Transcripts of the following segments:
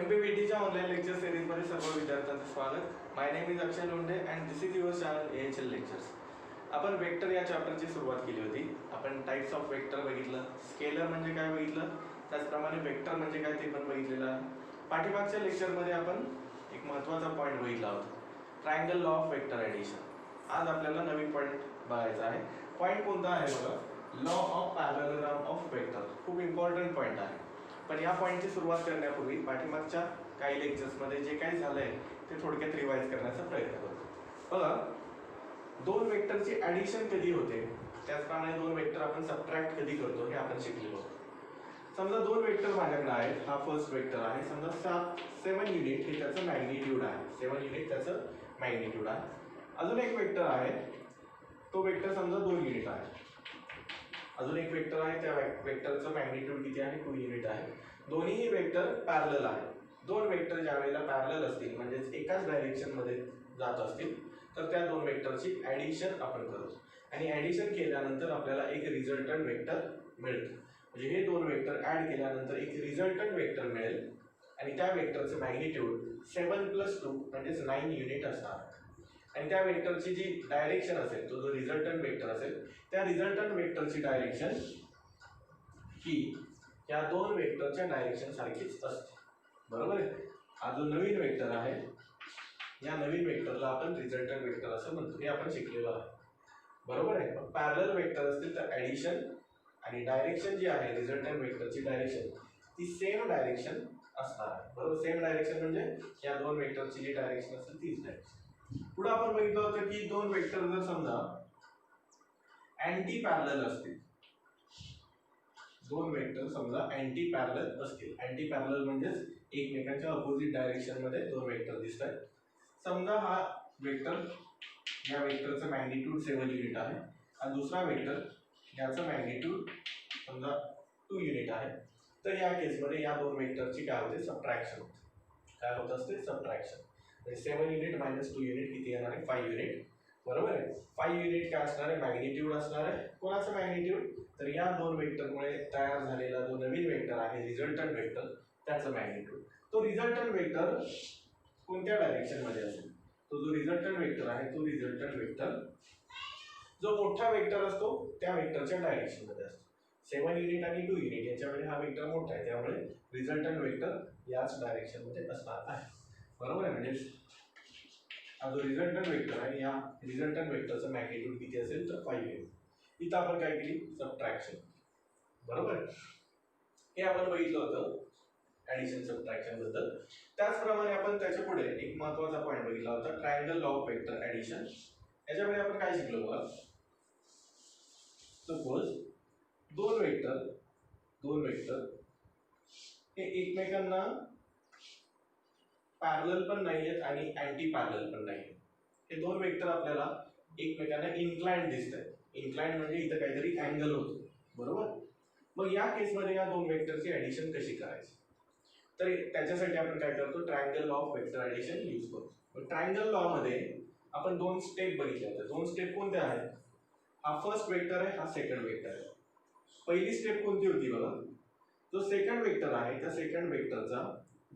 MPPTच्या online lecture सिरीजमध्ये सर्व विद्यार्थ्यांचं स्वागत. My name is Akshay Londhe and this is your channel AHL lectures. आपण वेक्टर या चॅप्टरची सुरुवात केली होती. आपण टाइप्स ऑफ वेक्टर बघितलं, स्केलर म्हणजे काय बघितलं, त्याचप्रमाणे वेक्टर म्हणजे काय ते पण बघितलेलं आहे. पाठीमागच्या लेक्चरमध्ये आपण एक महत्त्वाचा पॉईंट बघितला होता, triangle law of vector addition. आज आपल्याला नवीन पॉईंट बघायचा आहे. पॉईंट कोणता आहे बघा, law of parallelogram of vector. खूप इम्पॉर्टंट पॉईंट आहे. पण या पॉईंटची सुरुवात करण्यापूर्वी पाठीमागच्या काही लेक्चर्समध्ये जे काही झालंय ते थोडक्यात रिवाइज करण्याचा प्रयत्न करतो. बघा, दोन वेक्टरची ॲडिशन कधी होते, त्याचप्रमाणे दोन वेक्टर आपण सबट्रॅक्ट कधी करतो हे आपण शिकलेलो आहोत. समजा दोन वेक्टर माझ्याकडे आहेत. हा फर्स्ट वेक्टर आहे, समजा 7 युनिट हे त्याचं मॅग्निट्यूड आहे. 7 युनिट त्याचं मॅग्निट्यूड आहे. अजून एक वेक्टर आहे, तो वेक्टर समजा 2 युनिट आहे. अजून एक वेक्टर आहे, त्या वेक्टरचं मॅग्निट्यूड किती आहे, 2 युनिट आहे. दोन्हीही वेक्टर पॅरलल आहे. दोन वेक्टर ज्या वेळेला पॅरलल असतील म्हणजेच एकाच डायरेक्शनमध्ये जात असतील तर त्या दोन वेक्टरची ॲडिशन आपण करतो आणि ॲडिशन केल्यानंतर आपल्याला एक रिझल्टंट वेक्टर मिळतं. म्हणजे हे दोन वेक्टर ॲड केल्यानंतर एक रिझल्टंट वेक्टर मिळेल आणि त्या वेक्टरचं मॅग्निट्यूड 7 + 2 म्हणजेच 9 युनिट असणार. आणि त्या वेक्टरची जी डायरेक्शन असेल, तो जो रिझल्टंट वेक्टर असेल, त्या रिझल्टंट वेक्टरची डायरेक्शन ही या दोन वेक्टरच्या डायरेक्शन सारखीच असते. बरोबर आहे. हा जो नवीन वेक्टर आहे, या नवीन वेक्टरला आपण रिझल्टंट वेक्टर असं म्हणतो. हे आपण शिकलेलो आहे. बरोबर आहे. पॅरलल वेक्टर असतील तर ॲडिशन आणि डायरेक्शन जी आहे रिझल्टंट वेक्टरची डायरेक्शन ती सेम डायरेक्शन असणार आहे. बरोबर. सेम डायरेक्शन म्हणजे या दोन वेक्टरची जी डायरेक्शन असेल तीच डायरेक्शन. पुढे आपण बघितलं होतं की दोन वेक्टर जर समजा अँटी पॅरलल असतील, दोन वेक्टर समजा अँटी पॅरलल असतील. अँटी पॅरलल म्हणजेच एकमेकांच्या अपोजिट डायरेक्शन मध्ये दोन वेक्टर दिसत आहेत. समजा हा वेक्टर, या वेक्टरचं मॅग्निट्यूड 7 युनिट आहे आणि दुसरा वेक्टर याचं मॅग्निट्यूड समजा 2 युनिट आहे. तर या केसमध्ये या दोन वेक्टरची काय होते, सबट्रॅक्शन होते. काय होत असते, सबट्रॅक्शन. म्हणजे 7 युनिट - 2 युनिट किती येणार आहे, 5 युनिट. बरोबर आहे. 5 युनिट काय असणार आहे, मॅग्निट्यूड असणार आहे. कोणाचं मॅग्निट्यूड, तर या दोन वेक्टरमुळे तयार झालेला जो नवीन वेक्टर आहे रिझल्टंट वेक्टर, त्याचं मॅग्निट्यूड. तो रिझल्टंट वेक्टर कोणत्या डायरेक्शन मध्ये असेल, तो जो रिझल्टंट वेक्टर आहे तो रिझल्टंट वेक्टर जो मोठा वेक्टर असतो त्या वेक्टरच्या डायरेक्शन मध्ये असतो. 7 युनिट आणि 2 युनिट याच्यामध्ये हा वेक्टर मोठा आहे, त्यामुळे रिझल्टंट वेक्टर याच डायरेक्शन मध्ये असणार आहे. बरोबर आहे. म्हणजे हा जो रिझल्टंट वेक्टर आहे, या रिझल्टंट वेक्टरचं मॅग्निट्यूड किती असेल तर 5 युनिट. इथं आपण काय केली, सबट्रॅक्शन. बरोबर. हे आपण बघितलं होतं ॲडिशन सबट्रॅक्शन बद्दल. त्याचप्रमाणे आपण त्याच्या पुढे एक महत्त्वाचा पॉईंट बघितला होता, triangle law of vector addition. याच्यामध्ये आपण काय शिकलो बघा, सपोज दोन वेक्टर हे एकमेकांना पॅरलल पण नाही आहेत आणि अँटी पॅरलल पण नाही आहेत. हे दोन वेक्टर आपल्याला एकमेकांना इन्क्लाइंड दिसत आहेत. इन्क्लाइंड म्हणजे इथं काहीतरी अँगल होतो. बरोबर. मग या केसमध्ये या दोन वेक्टरची ॲडिशन कशी करायची, तर त्याच्यासाठी आपण काय करतो, triangle law of vector addition use करतो. ट्रायंगल लॉ मध्ये आपण दोन स्टेप बघितल्या होत्या. दोन स्टेप कोणत्या आहेत, हा फर्स्ट वेक्टर आहे, हा सेकंड वेक्टर आहे. पहिली स्टेप कोणती होती बघा, जो सेकंड वेक्टर आहे त्या सेकंड वेक्टरचा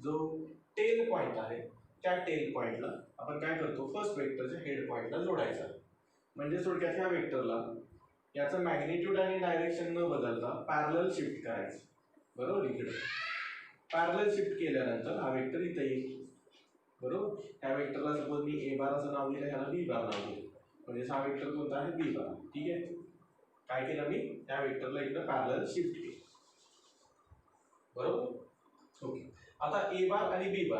जो टेल पॉइंट आहे त्या टेल पॉइंटला आपण काय करतो, फर्स्ट वेक्टरच्या हेड पॉइंटला जोडायचा. म्हणजे थोडक्यात ह्या वेक्टरला याचं मॅग्निट्यूड आणि डायरेक्शन न बदलता पॅरलल शिफ्ट करायचं. बरोबर. इकडे पॅरलल शिफ्ट केल्यानंतर हा वेक्टर इथे येईल. बरोबर. ह्या वेक्टरला सपोज मी A' असं नाव दिलं, ह्याला B' नाव दिलं, म्हणजे हा वेक्टर कोणता आहे, B'. ठीक आहे. काय केलं मी, त्या वेक्टरला इकडे पॅरलल शिफ्ट केलं. बरोबर. ओके. आता A' आणि B'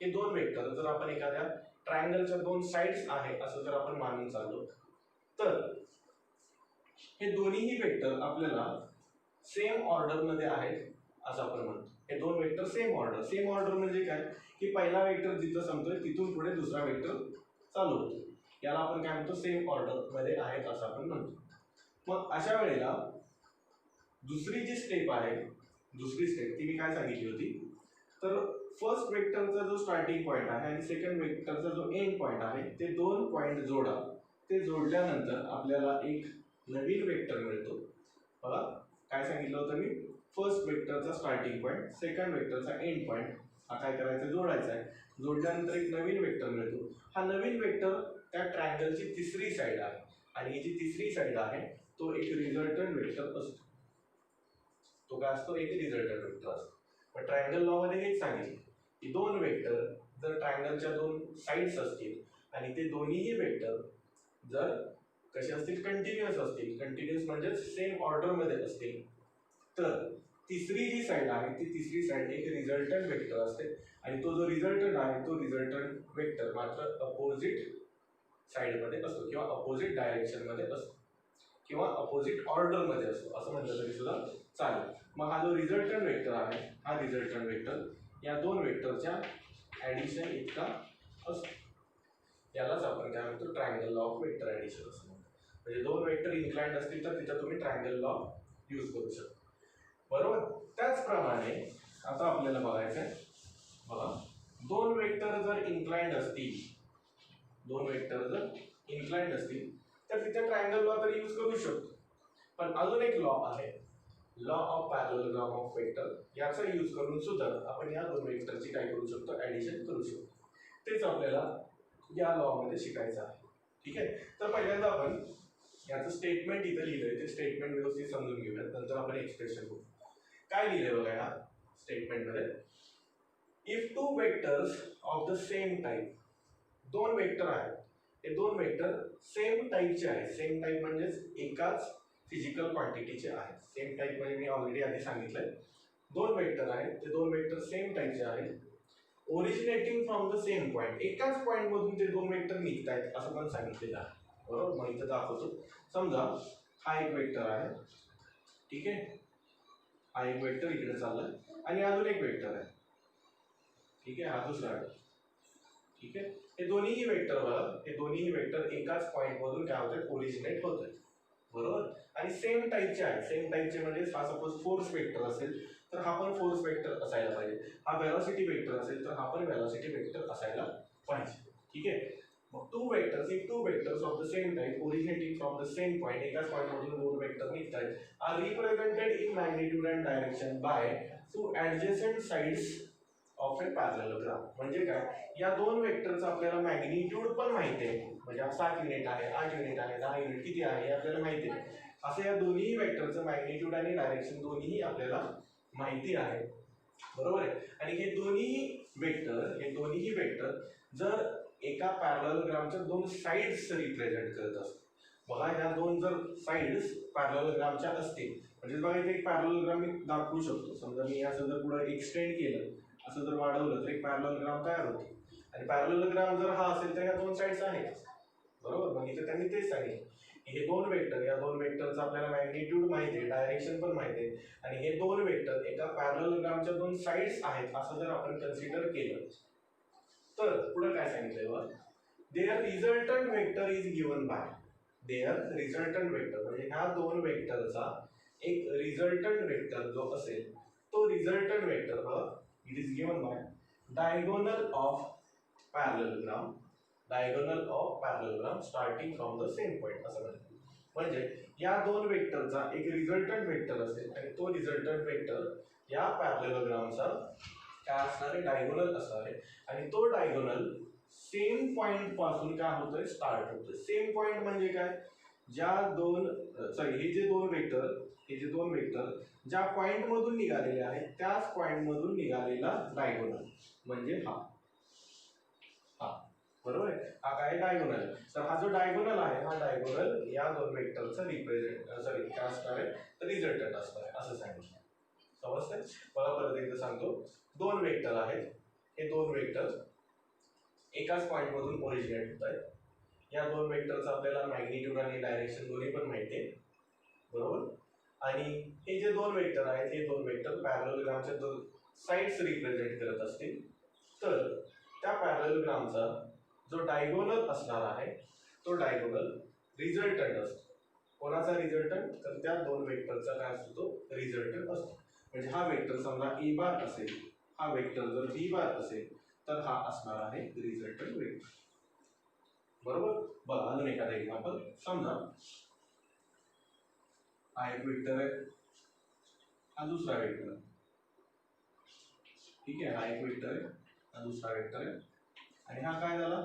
हे दोन वेक्टर जर आपण एखाद्या ट्रायंगलच्या दोन साइड्स आहे असं जर आपण मानून चाललो तर हे दोन्हीही वेक्टर आपल्याला सेम ऑर्डर मध्ये आहेत असं आपण म्हणतो. हे दोन वेक्टर सेम ऑर्डर म्हणजे काय, की पहिला वेक्टर जिथं संपतोय तिथून पुढे दुसरा वेक्टर चालू होतो. याला आपण काय म्हणतो, सेम ऑर्डर मध्ये आहेत असं आपण म्हणतो. मग अशा वेळेला दुसरी जी स्टेप आहे, दुसरी स्टेप ती मी काय सांगितली होती, तर फर्स्ट वेक्टरचा जो स्टार्टिंग पॉईंट आहे आणि सेकंड वेक्टरचा जो एंड पॉईंट आहे ते दोन पॉईंट जोडा. ते जोडल्यानंतर आपल्याला एक नवीन वेक्टर मिळतो. बघा काय सांगितलं होतं मी, फर्स्ट वेक्टरचा स्टार्टिंग पॉईंट, सेकंड वेक्टरचा एंड पॉईंट हा काय करायचा जोडायचा आहे. जोडल्यानंतर एक नवीन वेक्टर मिळतो. हा नवीन वेक्टर त्या ट्रायंगलची तिसरी साइड आहे आणि ही जी तिसरी साइड आहे तो एक रिझल्टंट वेक्टर असतो. तो काय असतो? एक रिझल्टंट वेक्टर असतो. पण ट्रायंगल लॉ मध्ये हेच सांगितले की दोन वेक्टर जर ट्रायंगलच्या दोन साइड्स असतील आणि ते दोन्हीही वेक्टर जर कसे असतील? कंटिन्युअस असतील. कंटिन्युअस म्हणजे सेम ऑर्डर मध्ये असतील तर तिसरी जी साइड आहे ती तिसरी साइड एक रिझल्टंट वेक्टर असते आणि तो जो रिझल्टंट आहे तो रिझल्टंट वेक्टर मात्र अपोजिट साइड मध्ये असतो किंवा अपोजिट डायरेक्शन मध्ये असतो किंवा अपोजिट ऑर्डर मध्ये असतो असं म्हटलं तरी सुद्धा चालेल. मग हा जो रिझल्टंट वेक्टर आहे हा रिझल्टंट वेक्टर या दोन वेक्टरच्या ऍडिशन इतका असतो. यालाच आपण काय म्हणतो? Triangle law of vector addition असं म्हणतो. म्हणजे दोन वेक्टर इन्क्लाइंड असतील तर तिथं तुम्ही ट्रायंगल लॉ यूज करू शकता. बरोबर. त्याचप्रमाणे आता आपल्याला बघायचं आहे, बघा दोन वेक्टर जर इन्क्लाइंड असतील, दोन वेक्टर जर इन्क्लाइंड असतील तर तिथे ट्रायंगल लॉ तर यूज करू शकतो. पण अजून एक लॉ आहे, लॉ ऑफ पॅरललोग्राम ऑफ वेक्टर. याचा यूज करून सुद्धा आपण या दोन वेक्टरची काय करू शकतो? ऍडिशन करू शकतो. तेच आपल्याला या लॉ मध्ये शिकायचं आहे. ठीक आहे. तर पहिल्यांदा आपण याचं स्टेटमेंट इथं लिहिलंय ते स्टेटमेंट व्यवस्थित समजून घेऊयात, नंतर आपण एक्सप्रेशन करू. काय लिहिलंय बघा या स्टेटमेंट मध्ये, if two vectors of the same type, दोन वेक्टर आहेत, हे दोन वेक्टर सेम टाइपचे आहेत. सेम टाइप म्हणजे एकाच फिजिकल क्वांटिटीचे आहेत. सेम टाइप म्हणजे मी ऑलरेडी आधी सांगितलंय, दोन वेक्टर आहेत ते दोन वेक्टर सेम टाइपचे आहेत. Originating from the same point, एकाच पॉइंट मधून ते दोन वेक्टर निघतायत असं पण सांगितलेलं आहे. बरोबर. मग इथं दाखवतो. समजा हा एक वेक्टर आहे, ठीक आहे, हा एक वेक्टर इकडे चाललाय आणि अजून एक वेक्टर आहे, ठीक आहे, हा दुसरा वेक्टर. ठीक आहे. हे दोन्हीही वेक्टर बघा, हे दोन्हीही वेक्टर एकाच पॉइंट मधून काय होत आहेत? ओरिजिनेट होत आहेत. बरोबर. आणि सेम टाइपचे आहेत. सेम टाइपचे म्हणजे हा सपोज फोर्स वेक्टर असेल तर हा पण फोर्स वेक्टर असायला पाहिजे. हा वेलोसिटी वेक्टर असेल तर हा पण वेलोसिटी वेक्टर असायला पाहिजे. ठीक आहे. मग two vectors of the same type originating from the same point, एकाच पॉइंट मधून दोन वेक्टर निघतात, are represented in magnitude and direction by two adjacent sides of a parallelogram. म्हणजे काय? या दोन वेक्टरचं आपल्याला मॅग्निट्यूड पण माहिती आहे, म्हणजे 7 युनिट आहे, 8 युनिट आहे, 10 युनिट किती आहे हे आपल्याला माहिती आहे. असं या दोन्ही वेक्टरचं मॅग्निट्यूड आणि डायरेक्शन दोन्हीही आपल्याला माहिती आहे. बरोबर आहे. आणि हे दोन्हीही वेक्टर जर एका पॅरललोग्रामच्या दोन साइड्स रिप्रेझेंट करत असतात. बघा ह्या दोन जर साइड्स पॅरललोग्रामच्या असतील, म्हणजे बघा इथे एक पॅरललोग्राम मी दाखवू शकतो. समजा मी असं जर पुढे एक्सटेंड केलं, असं जर वाढवलं तर एक पॅरललोग्राम तयार होतो. आणि पॅरललोग्राम जर हा असेल तर ह्या दोन साइड्स आहेत. बरोबर. मग इथे त्यांनी तेच सांगितलं की हे दोन वेक्टर, या दोन वेक्टरचं आपल्याला मॅग्निट्यूड माहिती आहे, डायरेक्शन पण माहिती आहे, आणि हे दोन वेक्टर एका पॅरललोग्रामच्या दोन साइड्स आहेत असं जर आपण कन्सिडर केलं तर पुढे काय सांगितलंय बघा, their resultant vector is given by, their resultant vector म्हणजे ह्या दोन वेक्टरचा एक रिझल्टंट वेक्टर जो असेल तो रिझल्टंट वेक्टर बघा it is given by diagonal of parallelogram, diagonal of parallelogram starting from the same point असं म्हणतात. म्हणजे या दोन वेक्टरचा एक रिझल्टंट वेक्टर असेल आणि तो रिझल्टंट वेक्टर या पॅरललोग्रामचा काय असणार आहे? डायगोनल असणार आहे. आणि तो डायगोनल सेम पॉइंट पासून काय होतोय? स्टार्ट होतोय. सेम पॉइंट म्हणजे काय? ज्या दोन हे जे दोन वेक्टर ज्या पॉइंट मधून निघालेले आहेत त्याच पॉइंट मधून निघालेला डायगोनल म्हणजे हा बरोबर आहे. हा काय? डायगोनल. तर हा जो डायगोनल आहे हा डायगोनल या दोन वेक्टरचा काय असणार आहे? रिझल्टंट असणार आहे असं सांगितलं. समजतंय? मला परत एकदा सांगतो, दोन वेक्टर आहेत, हे दोन वेक्टर एकाच पॉइंट मधून ओरिजिनेट होत आहेत. या दोन वेक्टरचं आपल्याला मॅग्निट्यूड आणि डायरेक्शन दोन्ही पण माहिती आहे. बरोबर. आणि हे जे दोन वेक्टर आहेत हे दोन वेक्टर पॅरललोग्रामच्या दोन साइड्स रिप्रेझेंट करत असतील तर त्या पॅरललोग्रामचा जो डायगोनल असणार आहे तो डायगोनल रिझल्टंट असतो. कोणाचा रिझल्टंट? तर त्या दोन वेक्टरचा काय असतो? तो रिझल्टंट असतो. म्हणजे हा वेक्टर समजा ए बार असेल, हा वेक्टर जर बी बार असेल तर हा असणार आहे रिझल्टंट वेक्टर. बरोबर. बघा अजून एखादा एक्झाम्पल, समजा हा एक वेक्टर आहे, हा दुसरा वेक्टर, ठीक आहे, हा एक वेक्टर आहे, हा दुसरा वेक्टर आहे, आणि हा काय झाला,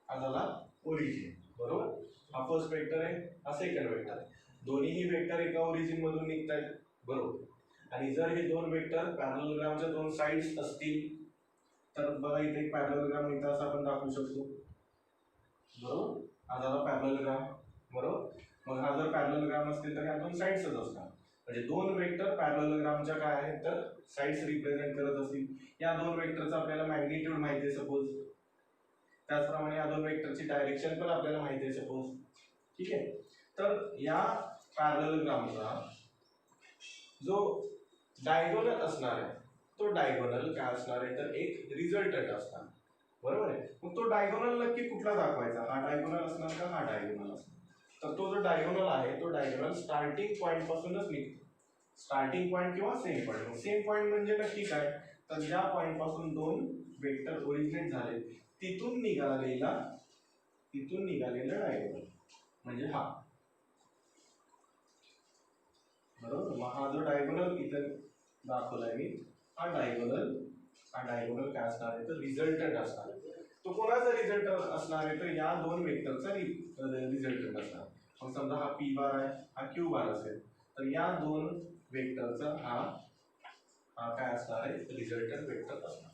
हा झाला ओरिजिन. बरोबर, हा फर्स्ट वेक्टर आहे, हा सेकंड वेक्टर आहे. दोन्हीही वेक्टर एका ओरिजिन मधून निघतायत. बरोबर, आणि जर हे दोन वेक्टर पॅरललोग्रामच्या दोन साइड्स असतील तर बघा इथे एक पॅरललोग्राम इथं असं आपण दाखवू शकतो. बरोबर, हा झाला पॅरललोग्राम. बरोबर, मग हा जर पॅरललोग्राम असतील तर ह्या दोन साइड्सच असणार. म्हणजे दोन वेक्टर पॅरललोग्रामच्या काय आहेत तर साइड्स रिप्रेझेंट करत असतील. या दोन वेक्टरचा आपल्याला मॅग्निट्यूड माहिती आहे सपोज, त्याचप्रमाणे या दोन वेक्टरची डायरेक्शन पण आपल्याला माहिती आहे सपोज. ठीक आहे, तर या पॅरललोग्रामचा जो डायगोनल असणार आहे तो डायगोनल काय असणार आहे तर एक रिझल्टंट असणार. बरोबर आहे, मग तो डायगोनल नक्की कुठला दाखवायचा, हा डायगोनल असणार का हा डायगोनल असणार. तर तो जो डायगोनल आहे तो डायगोनल स्टार्टिंग पॉईंट पासूनच निघतो. स्टार्टिंग पॉईंट किंवा सेम पॉईंट. सेम पॉईंट म्हणजे नक्की काय तर ज्या पॉईंट पासून दोन वेक्टर ओरिजिनेट झाले तिथून निघालेलं डायगोनल म्हणजे हा. बरोबर, मग हा जो डायगोनल इथं दाखवलाय मी, हा डायगोनल काय असणार आहे तर रिझल्टंट असणार आहे. तो कोणाचा रिझल्टंट असणार आहे तर या दोन वेक्टरचा रिझल्टंट असणार. मग समजा हा पी बार आहे, हा क्यू बार असेल, तर या दोन वेक्टरचा हा काय असणार आहे रिझल्टंट वेक्टर असणार.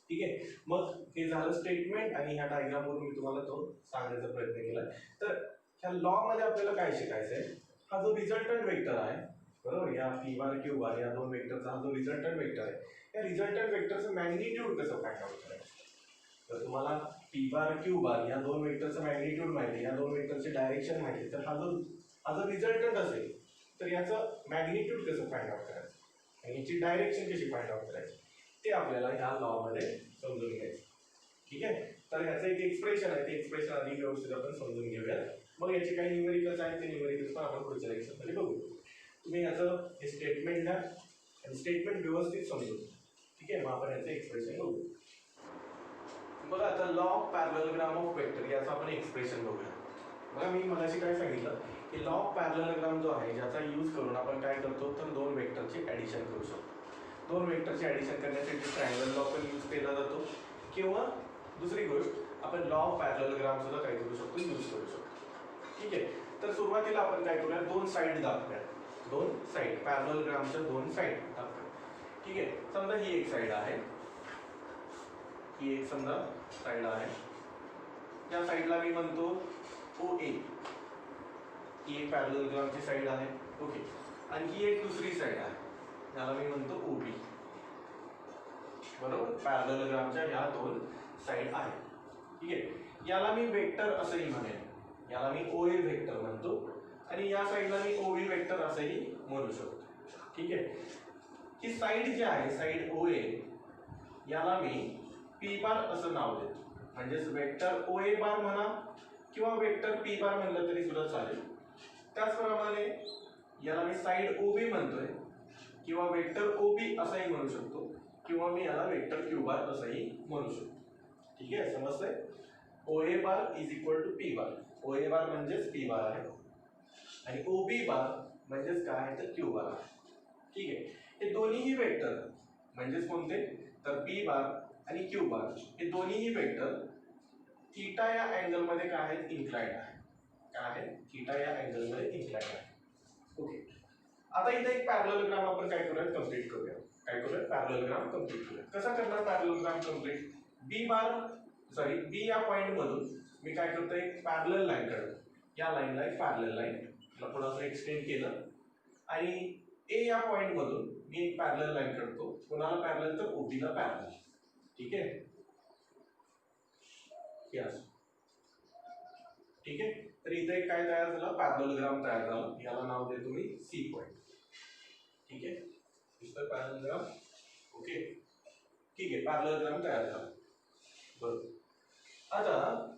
ठीक आहे, मग हे झालं स्टेटमेंट, आणि ह्या डायग्राम वरून मी तुम्हाला तो सांगण्याचा प्रयत्न केला. तर ह्या लॉ मध्ये आपल्याला काय शिकायचं आहे, हा जो रिझल्टंट वेक्टर आहे, बरोबर, या पी बार क्यू बार या दोन वेक्टरचा हा जो रिझल्टंट वेक्टर आहे, या रिझल्टंट वेक्टरचं मॅग्निट्यूड कसं फाइंड आउट करायचं. तर तुम्हाला पी बार क्यू बार या दोन वेक्टरचं मॅग्निट्यूड माहिती आहे, या दोन वेक्टरची डायरेक्शन माहिती आहे, तर हा जो रिझल्टंट असेल तर याचं मॅग्निट्यूड कसं फाइंड आउट करायचं आणि याची डायरेक्शन कशी फाइंड आउट करायची ते आपल्याला ह्या लॉ मध्ये समजून घ्यायचं. ठीक आहे, तर ह्याचं एक एक्सप्रेशन आहे, ते एक्सप्रेशन आधी व्यवस्थित आपण समजून घेऊया. मग याचे काही न्यूमेरिकल्स आहेत, ते न्यूमेरिकल्स पण आपण पुढच्या लेक्चरमध्ये बघू. तुम्ही याचं हे स्टेटमेंट द्या आणि स्टेटमेंट व्यवस्थित समजून. ठीक आहे, मग आपण याचं एक्सप्रेशन बघू. बघा आता लॉ ऑफ पॅरललोग्राम ऑफ वेक्टर याचं आपण एक्सप्रेशन बघूया. बघा मी मगाशी काय सांगितलं की लॉ ऑफ पॅरललोग्राम जो आहे ज्याचा यूज करून आपण काय करतो तर दोन वेक्टरची ॲडिशन करू शकतो. दोन वेक्टरची ॲडिशन करण्यासाठी ट्रायंगल लॉ पण यूज केला जातो, किंवा दुसरी गोष्ट आपण लॉ ऑफ पॅरललोग्राम सुद्धा काय करू शकतो यूज करू शकतो. ठीक आहे, तर सुरुवातीला आपण काय करूया दोन साइड दाखवूया. दोन साइड पॅरललोग्रामच्या दोन साइड दाखवूया. ठीक आहे, समजा ही एक साइड आहे, ही एक समजा साइड आहे, या साइडला मी म्हणतो ओ ए, ही एक पॅरललोग्रामची साइड आहे. ओके, आणि ही एक दुसरी साइड आहे, याला मी म्हणतो ओ बी. बरोबर, पॅरललोग्रामच्या ह्या दोन साइड आहेत. ठीक आहे, याला मी वेक्टर असंही म्हणेन, याला मी ओ ए वेक्टर म्हणतो, आणि या साइडला मी ओ बी वेक्टर असंही म्हणू शकतो. ठीक आहे, ही साइड जी आहे साइड ओ ए याला मी पी बार असं नाव देतो. म्हणजेच वेक्टर ओ ए बार म्हणा किंवा वेक्टर पी बार म्हणलं तरी सुद्धा चालेल. त्याचप्रमाणे याला मी साइड ओ बी म्हणतोय, किंवा वेक्टर ओ बी असंही म्हणू शकतो, किंवा मी याला वेक्टर क्यू बार असंही म्हणू शकतो. ठीक आहे, समजतंय. O A bar is equal to P bar. O A bar म्हणजेच पी बार आहे, आणि ओ बी बार म्हणजेच काय आहे तर क्यू बार आहे. ठीक आहे, हे दोन्हीही वेक्टर म्हणजेच कोणते तर पी बार आणि क्यू बार हे दोन्हीही वेक्टर थीटा या अँगल मध्ये काय आहेत इन्क्लाइंड आहे. काय आहे थीटा या अँगल मध्ये इन्क्लाइंड आहे. ओके, आता इथे एक पॅरललोग्राम आपण काय करूया कंप्लीट करूया. काय करूया पॅरललोग्राम कंप्लीट करूया. कसा करणार पॅरललोग्राम कंप्लीट, बी या पॉइंट मधून मी काय करतो एक पॅरलल लाईन काढतो. या लाईनला एक पॅरलल लाईन थोडंसं एक्सटेंड केलं, आणि ए या पॉइंट मधून मी एक पॅरलल लाईन काढतो. कोणाला पॅरलल तर ओबी ला पॅरलल. ठीक आहे, यस. ठीक आहे, तर इथे काय तयार झालं पॅरललोग्राम तयार झाला. याला नाव देतो मी सी पॉइंट. ठीक आहे, दिसतोय पॅरललोग्राम. ओके, ठीक आहे, पॅरललोग्राम तयार झाला. बरोबर, आता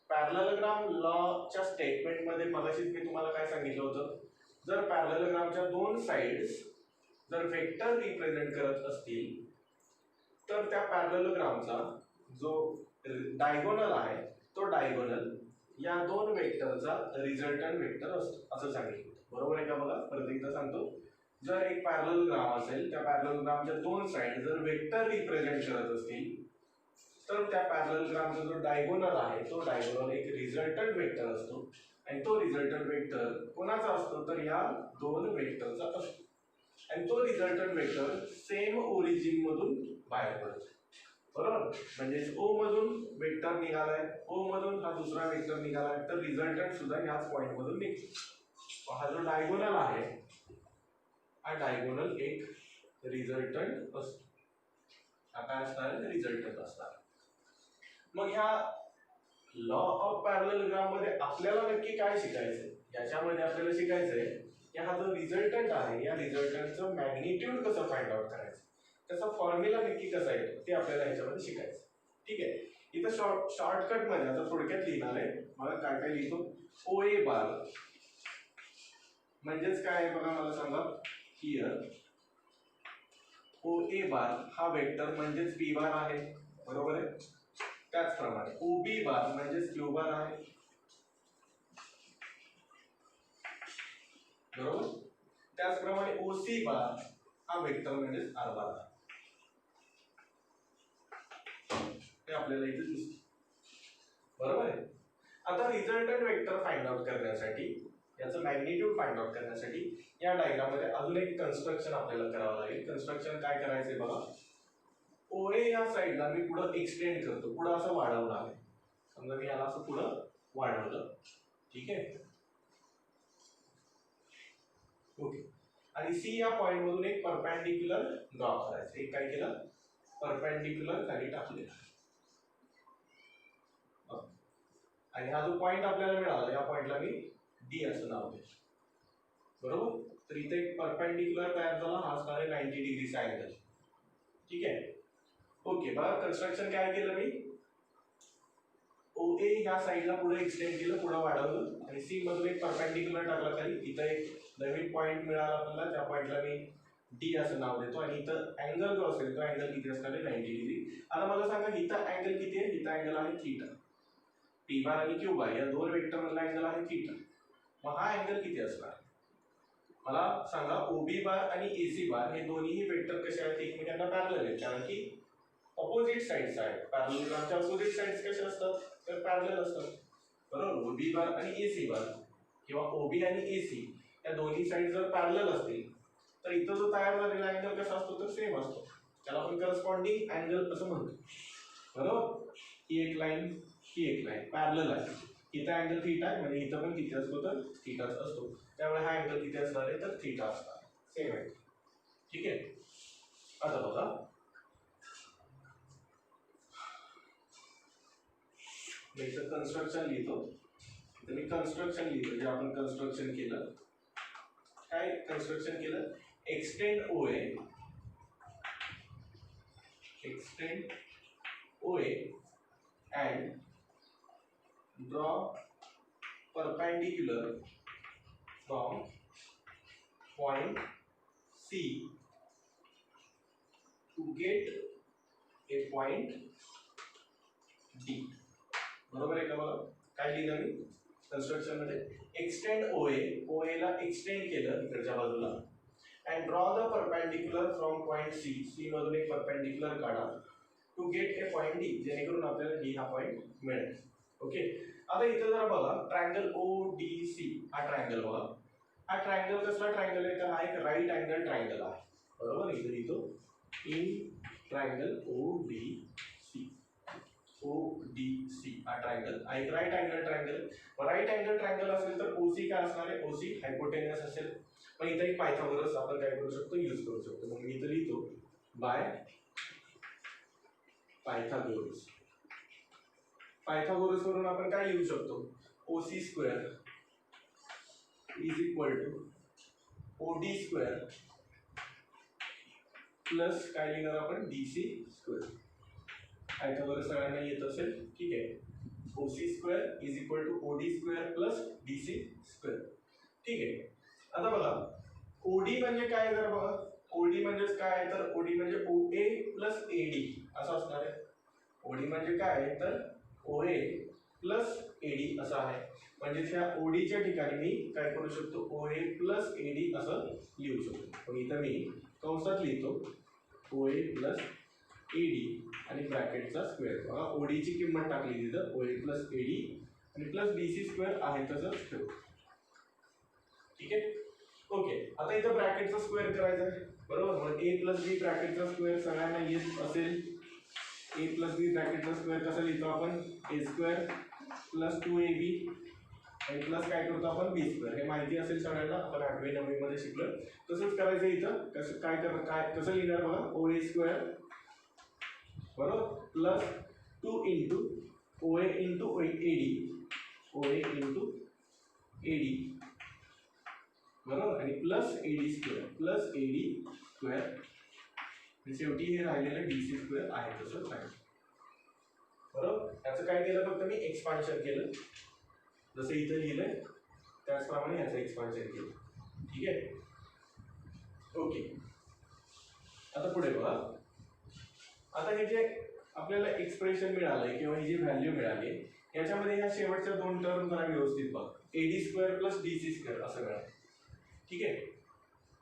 पॅरललोग्राम लॉच्या स्टेटमेंट मध्ये मगाशीच मी तुम्हाला काय सांगितलं होतं, जर पॅरललोग्रामच्या दोन साइड्स जर वेक्टर रिप्रेझेंट करत असतील तर त्या पॅरललोग्रामचा जो डायगोनल आहे तो डायगोनल या दोन वेक्टरचा रिझल्टंट वेक्टर असतो असं सांगितलं. बरोबर आहे का? बघा परत एकदा सांगतो, जर एक पॅरलल ग्राम असेल, त्या पॅरलल ग्रामच्या दोन साइड जर वेक्टर रिप्रेझेंट करत असतील, तर त्या पॅरलल ग्रामचा जो डायगोनल आहे तो डायगोनल एक रिझल्टंट वेक्टर असतो आणि तो रिझल्टंट वेक्टर कोणाचा असतो तर या दोन वेक्टरचा असतो आणि तो रिझल्टंट वेक्टर सेम ओरिजिन मधून बाहेर पडतो. बरोबर, म्हणजे ओ मधून वेक्टर निघालाय, ओ मधून हा दुसरा वेक्टर निघालाय, तर रिझल्टंट सुद्धा याच पॉइंट मधून निघतो. हा जो डायगोनल आहे हा डायगोनल एक रिझल्टंट असतो. हा काय असणार रिझल्टंट असणार. मग ह्या लॉ ऑफ पॅरललग्राम मध्ये आपल्याला नक्की काय शिकायचंय, याच्यामध्ये आपल्याला शिकायचंय की हा जो रिझल्टंट आहे या रिझल्टंटचं मॅग्निट्यूड कसं फाइंड आउट करायचं, त्याचा फॉर्म्युला नक्की कसा येतो ते आपल्याला ह्याच्यामध्ये शिकायचं. ठीक आहे, इथं शॉर्टकट मध्ये आता थोडक्यात लिहिणार आहे. मला काय काय लिहितो, ओ ए बार म्हणजेच काय आहे बघा, मला सांगा. हियर ओ ए बार हा वेक्टर म्हणजेच बी बार आहे, बरोबर आहे. त्याचप्रमाणे ओ बी बार म्हणजेच क्यू बार आहे, बरोबर. त्याचप्रमाणे ओ सी बार हा वेक्टर म्हणजेच आर बार आहे. हे आपल्याला इथे दिसतं, बरोबर आहे. आता रिझल्टंट वेक्टर फाइंड आउट करण्यासाठी, याचं मॅग्निट्यूड फाइंड आउट करण्यासाठी या डायग्राम मध्ये अजून एक कन्स्ट्रक्शन आपल्याला करावं लागेल. कन्स्ट्रक्शन काय करायचंय बघा. ओए या साइडला मी पुढं एक्सटेंड करतो, पुढं असं वाढवलं आहे. समजा मी याला असं पुढं वाढवलं, ठीक आहे, ओके. आणि सी या पॉइंट मधून एक परपेंडिक्युलर ड्रॉ करायचं. एक काय केलं, परपेंडिक्युलर खाली टाकले आणि हा जो पॉइंट आपल्याला मिळाला या पॉइंटला मी डी असं नाव देतो, बरोबर. तर इथे एक परपेंडिक्युलर तयार झाला, हा असणार आहे 90 डिग्रीचा अँगल. ठीक आहे, ओके. बघा कन्स्ट्रक्शन काय केलं मी, ओ ए ह्या साइडला पुढे एक्सटेंड केलं, पुढे वाढवलं आणि सी मधून एक परपेंडिक्युलर टाकला खाली. इथं एक नवीन पॉइंट मिळाला आपल्याला, त्या पॉइंटला मी डी असं नाव देतो आणि इथं अँगल जो असेल तो अँगल किती असणार आहे 90 डिग्री. आता मला सांगा इथं अँगल किती आहे, इथं अँगल आहे थीटा. पी बार आणि क्यू बार या दोन वेक्टर मधला अँगल आहे थीटा. मग हा अँगल किती असणार मला सांगा. ओबी बार आणि एसी बार हे दोन्ही वेक्टर कसे आहेत, एकमेकांना पॅरलल आहेत, कारण की ऑपोजिट साइड्स आहेत. पॅरललग्रामच्या ऑपोजिट साइड्स कसे असतात तर पॅरलल असतात, बरोबर. ओबी बार आणि एसी बार किंवा ओबी आणि एसी या दोन्ही साइड जर पॅरलल असतील तर इथं जो तयार झालेला अँगल कसा असतो तर सेम असतो, त्याला आपण करस्पॉन्डिंग अँगल असं म्हणतो, बरोबर. ही एक लाईन, ही एक लाईन पॅरलल आहे. इथं अँगल थीटा आहे, म्हणजे इथं पण किती असतो तर थीटाच असतो, त्यामुळे हा अँगल किती असणार आहे तर थीटा असणार, सेम आहे. ठीक आहे, आता बघा मी इथं कन्स्ट्रक्शन लिहितो. तर मी कन्स्ट्रक्शन लिहितो जे आपण कन्स्ट्रक्शन केलं. काय कन्स्ट्रक्शन केलं, एक्सटेंड ओए, एक्सटेंड ओए and draw perpendicular from point C to get a point D. बरोबर आहे का. मला काय लिहिलं मी कन्स्ट्रक्शन मध्ये, एक्सटेंड ओए, ओए ला एक्सटेंड केलं इकडच्या बाजूला, and draw the perpendicular from point C, C मधून एक परपेंडिक्युलर काढा to get a point D, जेणेकरून आपल्याला डी हा पॉइंट मिळेल. ओके, आता इथं जरा बघा ट्रायंगल ओ डी सी हा ट्रायंगल बघा. हा ट्रायंगल कसला ट्रायंगल आहे तर हा एक राईट अँगल ट्रायंगल आहे, बरोबर. इथे लिहितो in triangle O D C, O D C हा ट्रायंगल हा एक right angle triangle. Right angle triangle असेल तर ओसी काय असणार आहे, ओसी हायपोटेनस असेल. मग इथं एक पायथागोरस आपण काय करू शकतो यूज करू शकतो. मग मी इथं लिहितो बाय पायथागोरस. पायथागोरस वरून आपण काय लिहू शकतो, OC square is equal to OD square plus काय लिहिणार आपण डीसी स्क्वेअर. पायथागोरस सगळ्यांना येत असेल, ठीक आहे. OC square is equal to OD square plus DC square. ठीक आहे, आता बघा ओडी म्हणजे काय जर बघा, ओडी म्हणजेच काय तर ओडी म्हणजे ओ ए प्लस एडी असं असणार आहे. ओडी म्हणजे काय तर ओ ए प्लस एडी असं आहे. म्हणजे ह्या ओडीच्या ठिकाणी मी काय करू शकतो, ओए प्लस एडी असं लिहू शकतो. इथं मी कंसात लिहितो ओए प्लस एडी आणि ब्रॅकेटचा स्क्वेअर. बघा ओडीची किंमत टाकली तिथं ओए प्लस एडी आणि प्लस डीसी स्क्वेअर आहे तसंच ठेवू. ठीक आहे, ओके. आता इथं ब्रॅकेटचा स्क्वेअर करायचा आहे बरोबर. मग ए प्लस बी ब्रॅकेटचा स्क्वेअर सगळ्यांना येत असेल. ए प्लस बी ब्रॅकेटचा स्क्वेअर कसं लिहितो आपण, ए स्क्वेअर प्लस 2ab आणि प्लस काय करतो आपण बी स्क्वेअर. हे माहिती असेल सगळ्यांना, आपण 8वी 9वी मध्ये शिकलो. तसंच करायचं इथं. कसं कसं लिहिणार बघा, ओ ए स्क्वेअर बरोबर plus 2 into OA into AD, OA into AD बरोबर आणि plus AD square, plus AD square. शेवटी हे राहिलेलं डीसी स्क्वेअर आहे तसंच आहे बरोबर. याचं काय केलं, फक्त मी एक्सपान्शन केलं, जसं इथं लिहिलंय त्याचप्रमाणे याचं एक्सपान्शन केलं. ठीक आहे, ओके. आता पुढे बघा. आता हे जे आपल्याला एक्सप्रेशन मिळालंय किंवा ही जी व्हॅल्यू मिळाली याच्यामध्ये ह्या शेवटच्या दोन टर्म जरा व्यवस्थित बघा. A D square plus DC square असं मिळालं. ठीक आहे,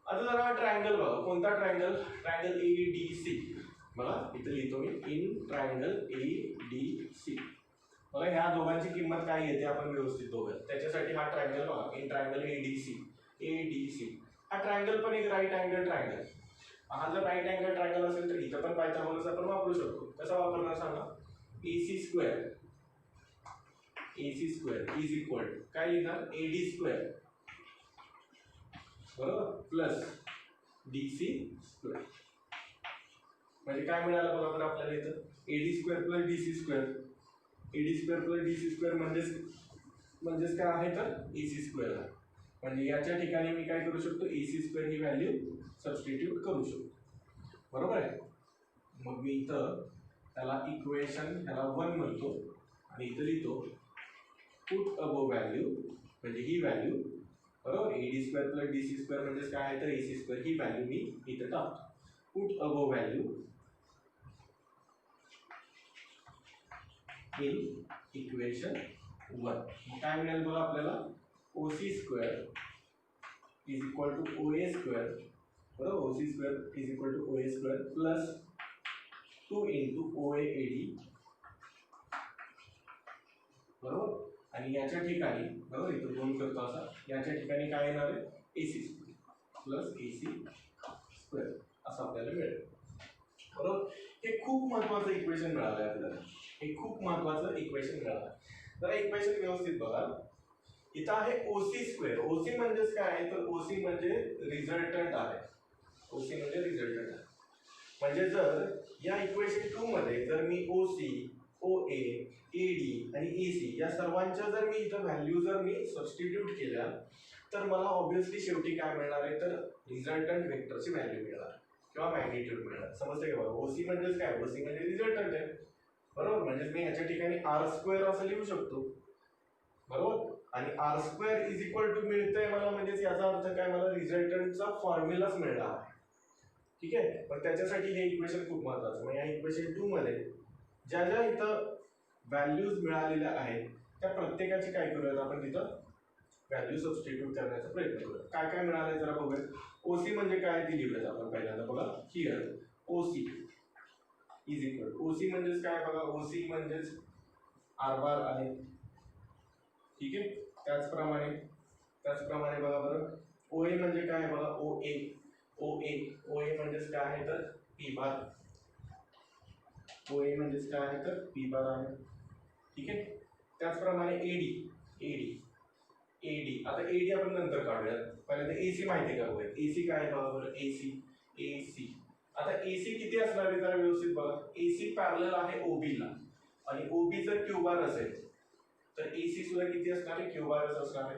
आता जरा ट्रायंगल बघा. कोणता triangle, triangle A D C. बघा इथं लिहितो मी in triangle A D C. बघा ह्या दोघांची किंमत काय येते आपण व्यवस्थित बघूया. त्याच्यासाठी हा ट्रायंगल बघा, in triangle A D C. A D C हा ट्रायंगल पण एक राईट अँगल ट्रायंगल. हा जर राईट अँगल ट्रायंगल असेल तर इथं पण पायथागोरस आपण वापरू शकतो. कसा वापरणार सांगा, A C square, A C square is equal काय लिहिणार, ए डी स्क्वेअर बरोबर प्लस डी सी स्क्वेअर. म्हणजे काय मिळालं बघा बरं आपल्याला इथं, A D square plus D C square. A D square plus D C square म्हणजेच काय आहे तर ए सी स्क्वेअर आहे. म्हणजे याच्या ठिकाणी मी काय करू शकतो, ए सी स्क्वेअर ही व्हॅल्यू सबस्टिट्यूट करू शकतो बरोबर आहे. मग मी इथं त्याला इक्वेशन ह्याला 1 म्हणतो आणि इथं लिहितो पुट अबोव व्हॅल्यू, म्हणजे ही व्हॅल्यू बरोबर. A D square plus D C square म्हणजे काय आहे तर ए सी स्क्वेअर, ही व्हॅल्यू मी इथं टाकतो. Put above value in equation 1. मग काय मिळेल बघा आपल्याला, O C square is equal to O A square बरोबर. O C square is equal to O A square plus 2 into O A A D बरोबर. आणि याच्या ठिकाणी बरोबर इथं 2 करतो असा, याच्या ठिकाणी काय येणार आहे, ए सी स्क्वेअर प्लस ए सी स्क्वेअर असं आपल्याला मिळेल बरोबर. हे खूप महत्त्वाचं इक्वेशन मिळालं आहे आपल्याला, हे खूप महत्त्वाचं इक्वेशन मिळालं. जरा इक्वेशन व्यवस्थित बघा. इथं आहे ओसी स्क्वेअर. ओसी म्हणजेच काय आहे तर ओसी म्हणजे रिझल्टंट आहे. ओसी म्हणजे रिझल्टंट आहे. म्हणजे जर या इक्वेशन 2 मध्ये जर मी ओसी, ओ ए, एडी आणि एसी या सर्वांच्या जर मी इथं व्हॅल्यू जर मी सबस्टिट्यूट केल्या तर मला ऑब्व्हियसली शेवटी काय मिळणार आहे तर रिझल्टंट वेक्टरची व्हॅल्यू मिळणार किंवा मॅग्निट्यूड मिळणार. समजते का बघा. ओसी म्हणजेच काय, ओसी म्हणजे रिझल्टंट आहे बरोबर. म्हणजे मी ह्याच्या ठिकाणी आर स्क्वेअर असं लिहू शकतो बरोबर. आणि R square is equal to मिळतंय मला, म्हणजेच याचा अर्थ काय, मला रिझल्टंटचा फॉर्म्युलाच मिळला आहे. ठीक आहे, पण त्याच्यासाठी हे इक्वेशन खूप महत्त्वाचं. मग या इक्वेशन 2 मध्ये ज्या ज्या इथं व्हॅल्यूज मिळालेल्या आहेत त्या प्रत्येकाची काय करूयात आपण तिथं व्हॅल्यू सबस्टिट्यूट करण्याचा प्रयत्न करूया. काय काय मिळालंय जरा बघूया. ओसी म्हणजे काय ती लिहूयात आपण पहिल्यांदा. बघा here OC is equal, OC म्हणजेच काय बघा, ओसी म्हणजेच आर बार आहे. ठीक आहे, त्याचप्रमाणे बघा बरं ओ ए म्हणजे काय बघा, ओ ए, ओ ए, ओ ए म्हणजेच काय आहे तर पी बार. ओ ए म्हणजेच काय आहे तर पी बार आहे. ठीक आहे, त्याचप्रमाणे एडी, एडी, एडी. आता एडी आपण नंतर काढूयात, पहिल्यांदा एसी माहिती करूयात. एसी काय आहे बघा बरं, एसी, एसी. आता एसी किती असणार आहे जरा व्यवस्थित बघा. एसी पॅरलल आहे ओबीला आणि ओबी जर क्यू बार असेल तर एसी सुद्धा किती असणार आहे, क्यू बारच असणार आहे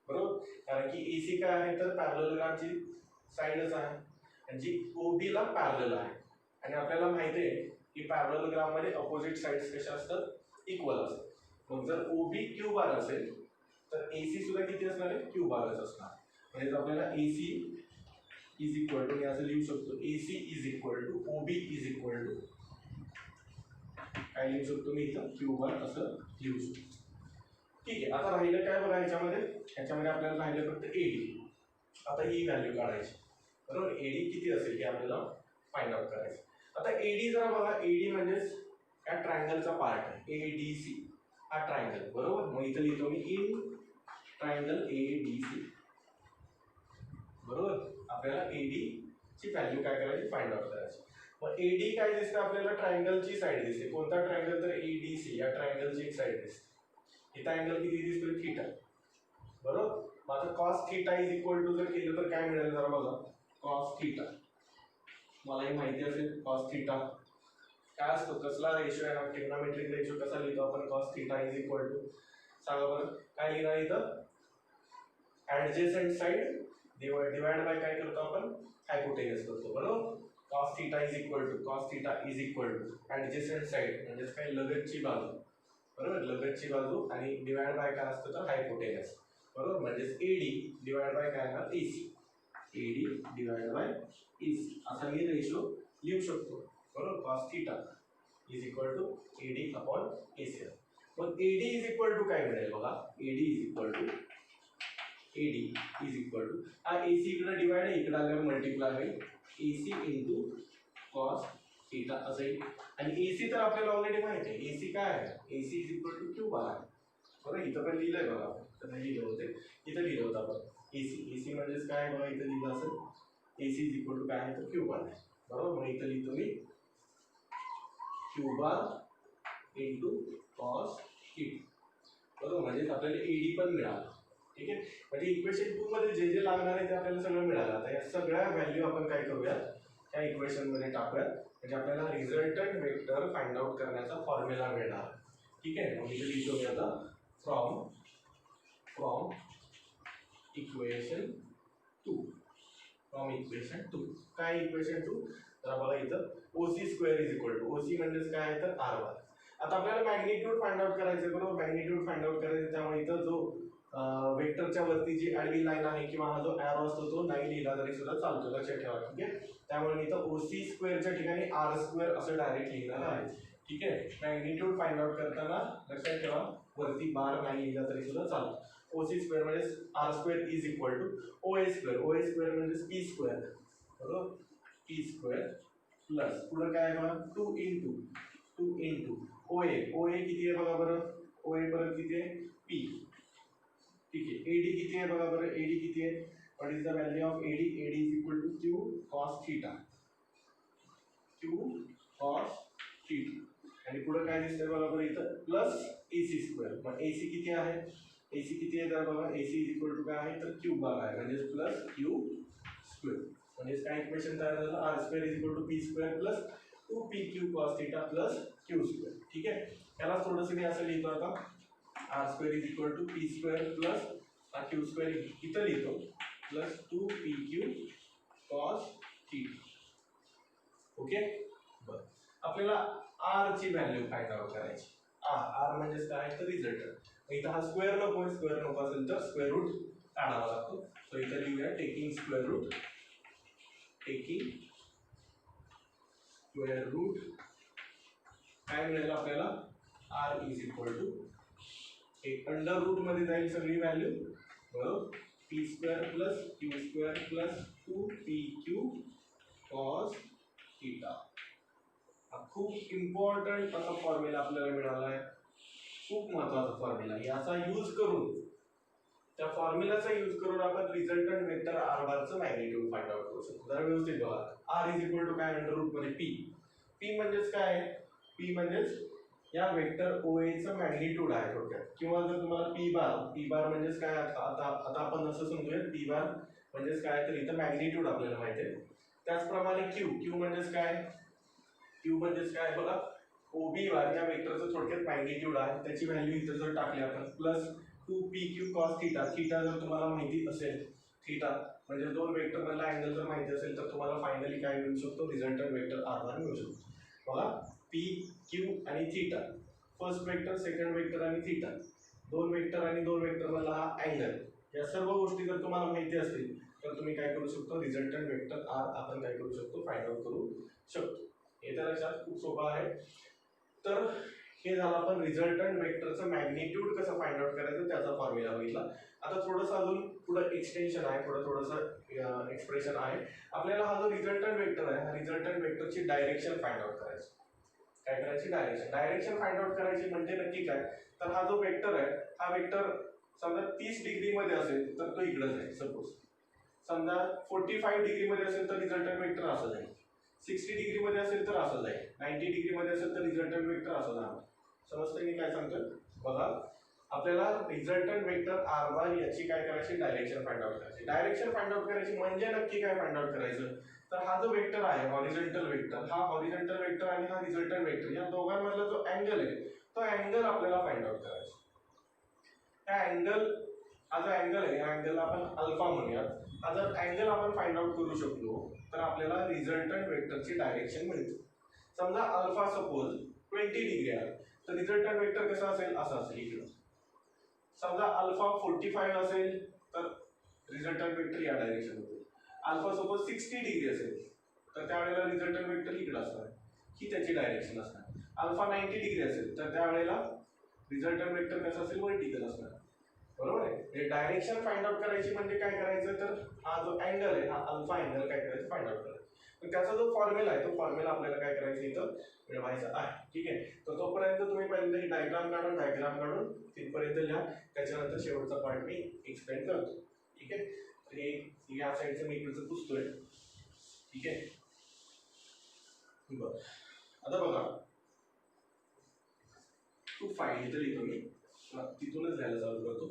बरोबर. कारण की एसी काय आहे तर पॅरललग्रामची साईडच आहे आणि जी ओबीला पॅरलल आहे. आणि आपल्याला माहिती आहे की पॅरललग्राम मध्ये अपोजिट साइड्स कशा असतात, इक्वल असतात. मग जर ओबी क्यू बार असेल तर एसी सुद्धा किती असणार आहे, क्यू बारच असणार. म्हणजे आपल्याला एसी इज इक्वल टू असं लिहू शकतो, AC is equal to OB is equal to काय लिहू शकतो मी इथं, क्यू बार असं लिहू शकतो. ठीक आहे, आता राहिलं काय बघा ह्याच्यामध्ये आपल्याला राहिलं फक्त एडी. आता ही व्हॅल्यू काढायची, बरोबर. एडी किती असेल हे आपल्याला फाइंड आउट करायचं. आता एडी जरा बघा, एडी म्हणजेच या ट्रायंगलचा पार्ट आहे, एडीसी हा ट्रायंगल, बरोबर. मग इथं लिहितो मी इन ट्रायंगल एडीसी, बरोबर. आपल्याला एडी ची व्हॅल्यू काय करायची, फाइंड आउट करायची. मग एडी काय दिसतं आपल्याला, ट्रायंगलची साईड दिसते. कोणता ट्रायंगल, तर एडीसी या ट्रायंगलची एक साईड दिसते. इथं अँगल किती दिसतोय, थीटा, बरोबर. मग आता cos theta is equal to जर केलं तर काय मिळेल जरा बघा, कॉस थीटा मलाही माहिती असेल. कॉस थीटा काय असतो, कसला रेशो आहे, ट्रिग्नोमेट्रिक रेशो कसा लिहितो आपण, cos theta is equal to, सांगा बरं काय लिहिणार इथं, ऍडजेसंट साइड डिवाइड बाय काय करतो आपण, हायपोटेनस करतो, बरोबर. Cos theta is equal to adjacent side म्हणजेच काय, लगतची बाजू, बरोबर. लगतची बाजू आणि डिवाइड बाय काय असतं तर हायपोटेनस, बरोबर. म्हणजेच एडी डिवाइड बाय काय ना, AC, AD divide by AC असा मी रेशो लिहू शकतो, बरोबर. Cos theta is equal to AD upon AC. मग एडी इज इक्वल टू काय मिळेल बघा, एडी इज इक्वल टू हा एसी इकडे डिवाइड आहे, इकडे आल्यावर मल्टिप्लाय होईल, एसी इंटू कॉस थीटा असं येईल. आणि एसी तर आपल्याला ऑलरेडी माहिती आहे, एसी काय आहे, AC is equal to Q bar आहे, बरोबर. इथं पण लिहिलंय बघा, तर नाही लिहिलं होते, इथं लिहिलं होतं आपण एसी म्हणजेच काय बघा, इथं लिहिलं असेल एसी इज इक्वल टू काय आहे तर क्यू बार आहे, बरोबर. मग इथं लिहितो मी Q bar into cos theta, बरोबर. म्हणजे आपल्याला एडी पण मिळालं, ठीक आहे. म्हणजे इक्वेशन 2 मध्ये जे जे लागणार आहे ते आपल्याला सगळं मिळालं. आता या सगळ्या व्हॅल्यू आपण काय करूया, त्या इक्वेशन मध्ये टाकूया, म्हणजे आपल्याला रिझल्टंट वेक्टर फाइंड आउट करण्याचा फॉर्म्युला मिळणार, ठीक आहे. मग इथे लिहितो मी आता फ्रॉम इक्वेशन 2, काय इक्वेशन 2, तर बघा इथं OC square is equal to, OC म्हणजेच काय आहे तर आर बार. आता आपल्याला मॅग्निट्यूड फाइंड आउट करायचं, बरोबर. मॅग्निट्यूड फाइंड आउट करायचं, त्यामुळे इथं जो वेक्टरच्या वरती जी आडवी लाईन आहे किंवा हा जो एरो असतो तो नाही लिहिला तरी सुद्धा चालतो, लक्षात ठेवा, ठीक आहे. त्यामुळे मी इथं ओसी स्क्वेअरच्या ठिकाणी आर स्क्वेअर असं डायरेक्ट लिहिणार आहे, ठीक आहे. मॅग्निट्यूड फाइंड आउट करताना लक्षात ठेवा वरती बार नाही लिहिला तरी सुद्धा चालतो. ओसी स्क्वेअर म्हणजे R square is equal to O A square म्हणजे पी स्क्वेअर, बरोबर. पी स्क्वेअर प्लस पुढे काय आहे बघा 2 इंटू ओ ए किती आहे बघा बरं, ओ ए परत किती आहे पी, ठीक आहे. एडी किती आहे बघा बरं, एडी किती आहे, what is the value of AD, AD is equal to Q cos theta, आणि पुढे काय दिसतंय बघा बरं इथं प्लस एसी स्क्वेअर. मग एसी किती आहे, तर बघा एसी इज इक्वल टू काय आहे तर क्यू बार आहे, म्हणजे प्लस क्यू स्क्वेअर. म्हणजे काय इक्वेशन तयार झालं, R square is equal to P square plus 2pq cos theta plus Q square, ठीक आहे. त्याला थोडंसं मी असं लिहितो आता, R square is equal to P square plus Q square इथं लिहितो plus 2pq cos theta, okay. बरं, आपल्याला आर ची व्हॅल्यू फाइंड आउट करायची. आर म्हणजेच काय तर रिझल्ट. इथं हा स्क्वेअर नको असेल तर स्क्वेअर रूट काढावा लागतो. सो इथं लिहूया टेकिंग स्क्वेअर रूट काय मिळेल आपल्याला, आर इज इक्वल टू एक अंडर रूट मध्ये जाईल सगळी व्हॅल्यू, बरोबर. P square plus Q square plus 2pq cos theta. हा खूप इम्पॉर्टंट असा फॉर्म्युला आपल्याला मिळाला आहे, खूप महत्वाचा फॉर्म्युला. याचा यूज करून, त्या फॉर्म्युलाचा यूज करून आपण रिझल्टंट वेक्टर आर बारचं मॅग्निट्यूड फाइंड आउट करू शकतो. जरा व्यवस्थित बघा, आर इज इक्वल टू काय अंडर रूट मध्ये पी म्हणजेच काय, पी म्हणजेच या वेक्टर ओ ए चं मॅग्निट्यूड आहे थोडक्यात. किंवा जर तुम्हाला पी बार म्हणजेच काय, आता आपण असं समजूया पी बार म्हणजेच काय तर इथं मॅग्निट्यूड आपल्याला माहिती आहे. त्याचप्रमाणे क्यू म्हणजेच काय बघा, ओबी बार या वेक्टरचं थोडक्यात मॅग्निट्यूड आहे, त्याची व्हॅल्यू इथं जर टाकली आपण plus 2pq cos theta. Theta जर तुम्हाला माहिती असेल, थीटा म्हणजे दोन वेक्टर मधला अँगल जर माहिती असेल तर तुम्हाला फायनली काय मिळू शकतो, रिझल्टंट वेक्टर आर बार मिळू शकतो. बघा पी क्यू आणि theta, first vector second vector आणि थीटा, दोन वेक्टर आणि दोन वेक्टर मधला हा अँगल, या सर्व गोष्टी जर तुम्हाला माहिती असतील तर तुम्ही काय करू शकतो, रिझल्टंट वेक्टर आर आपण काय करू शकतो, फाइंड आउट करू शकतो. हे तर लक्षात खूप सोपं आहे. तर हे झालं आपण रिझल्टंट वेक्टरचं मॅग्निट्यूड कसं फाइंड आउट करायचं त्याचा फॉर्म्युला बघितला. आता थोडंसं अजून पुढं एक्सटेन्शन आहे, थोडंसं एक्सप्रेशन आहे. आपल्याला हा जो रिझल्टंट वेक्टर आहे, हा रिझल्टंट वेक्टरची डायरेक्शन फाइंड आउट करायची. काय करायची? डायरेक्शन फाइंड आउट करायची म्हणजे नक्की काय, तर हा जो वेक्टर आहे, हा वेक्टर समजा 30 डिग्री मध्ये असेल तर तो इकडे जाईल. सपोज समजा 45 डिग्री मध्ये असेल तर रिझल्टंट वेक्टर असं जाईल. 60 डिग्री मध्ये असेल तर असं जाईल. 90 डिग्री मध्ये असेल तर रिझल्टंट वेक्टर असं जाणार. समजतंय मी काय सांगतोय? बघा, आपल्याला रिझल्टंट वेक्टर आर बार याची काय करायची? डायरेक्शन फाइंड आउट करायची. डायरेक्शन फाइंड आउट करायची म्हणजे नक्की काय फाइंड आउट करायचं, तर हा जो वेक्टर आहे हॉरिझॉन्टल वेक्टर, हा हॉरिझॉन्टल वेक्टर आणि हा रिझल्टंट वेक्टर या दोघांमधला जो अँगल आहे तो अँगल आपल्याला फाइंड आउट करायचा. हा अँगल, हा जो अँगल आहे या अँगलला आपण अल्फा म्हणूयात. हा जर अँगल आपण फाइंड आउट करू शकलो तर आपल्याला रिझल्टंट वेक्टरची डायरेक्शन मिळते. समजा अल्फा सपोज 20 डिग्री आहे तर रिझल्टंट वेक्टर कसा असेल? असा असेल इकडं. समजा अल्फा 45 असेल तर रिझल्टंट वेक्टर या डायरेक्शन मध्ये. अल्फा सपोज 60 डिग्री असेल तर त्यावेळेला रिझल्टंट वेक्टर इकडे असणार, ही त्याची डायरेक्शन असणार. अल्फा 90 डिग्री असेल तर त्यावेळेला रिझल्टंट वेक्टर कसं असेल? वर्टिकल असणार. बरोबर आहे. हे डायरेक्शन फाइंड आउट करायची म्हणजे काय करायचं, तर हा जो अँगल आहे हा अल्फा अँगल काय करायचं? फाइंड आउट करायचं. तर त्याचा जो फॉर्म्युला आहे तो फॉर्म्युला आपल्याला काय करायचं इथं मिळवायचा आहे. ठीक आहे. तर तोपर्यंत तुम्ही पहिल्यांदा ही डायग्राम काढून तिथपर्यंत लिहा. त्याच्यानंतर शेवटचा पार्ट मी एक्सप्लेन करतो. ठीक आहे. तर हे या साईडचं मी इकडचं पुसतोय. ठीक आहे. बरं, आता बघा, टू फाइंड इथं लिहितो मी, तिथूनच लिहायला चालू करतो.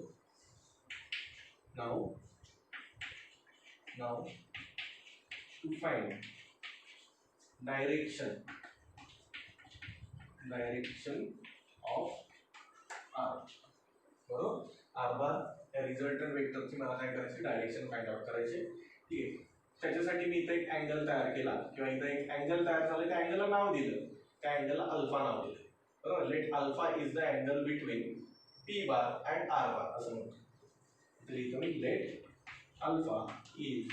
Now to find direction of R. बरोबर, आर बार या रिझल्टंट वेक्टरची मला काय करायची? डायरेक्शन फाइंड आउट करायची. ठीक आहे. त्याच्यासाठी मी इथं एक अँगल तयार केला किंवा इथं एक अँगल तयार झालं, त्या अँगलला नाव दिलं, त्या अँगलला अल्फा नाव दिलं. बरोबर, let alpha is the angle between P bar and R bar असं म्हणतो. इथं लिहितो मी, let alpha is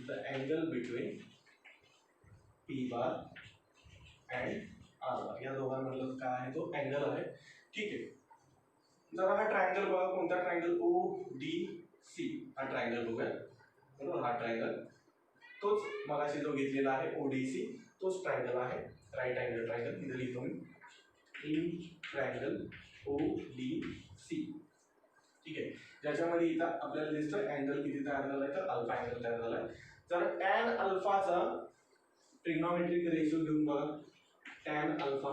the angle between P bar and R bar. या दोघांमधलं काय आहे? तो अँगल आहे. ठीक आहे. जरा हा ट्रायंगल बघा, कोणता ट्रायंगल? ओ डी सी हा ट्रायंगल बघूया. बरोबर, हा ट्रायंगल तोच मगाशी जो घेतलेला आहे ओडीसी तोच ट्रायंगल आहे. Right angle triangle. इथं लिहितो मी, in triangle O D C. ठीक आहे. ज्याच्यामध्ये इथं आपल्याला दिसतं अँगल किती तयार झालाय, तर अल्फा अँगल तयार झालाय. जर टॅन अल्फाचा ट्रिग्नोमेट्रिक रेशो घेऊन बघा. Tan alpha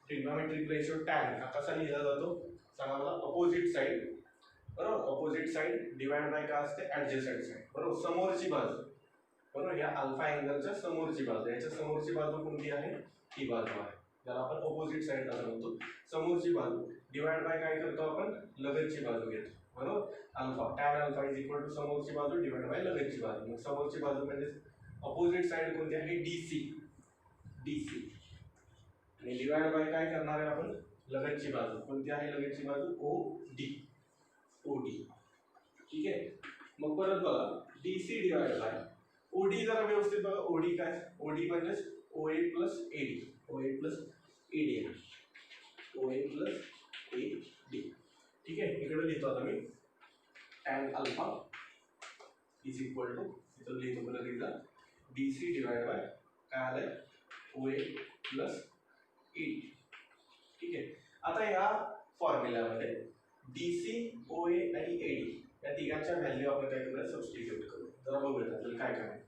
trigonometric ratio tan हा कसा लिहिला जातो सांगा मला? Opposite side. बरोबर, अपोजिट साइड डिवाइड बाय काय असते? Adjacent side. बरोबर, समोरची बाजू. बरोबर, या अल्फा अँगलच्या समोरची बाजू, याच्या समोरची बाजू कोणती आहे? ही बाजू आहे, ज्याला आपण अपोजिट साइड असं म्हणतो. समोरची बाजू डिवाइड बाय काय करतो आपण? लगतची बाजू घेतो. बरोबर, alpha tan alpha is equal to समोरची बाजू डिवाइड बाय लगतची बाजू. मग समोरची बाजू म्हणजे अपोजिट साइड कोणती आहे? डीसी. आणि डिवाइड बाय काय करणार आहे आपण? लगतची बाजू. कोणती आहे लगतची बाजू? ओडी. ठीक आहे. मग परत बघा, डीसी डिवाइड बाय ओडी. जरा व्यवस्थित बघा, ओडी काय? ओडी म्हणजे ओए प्लस एडी. ठीक आहे. इकडे लिहितो आता मी, tan alpha is equal to, इथं लिहितो परत एकदा, डीसी डिवाइड बाय काय आलंय? ओए प्लस एडी. ठीक आहे. आता या फॉर्म्युल्यामध्ये डीसी, ओए आणि एडी या तिघांच्या व्हॅल्यू आपण काय करूया? सबस्टिट्यूट करू. जरा बघूया आपल्याला काय काय.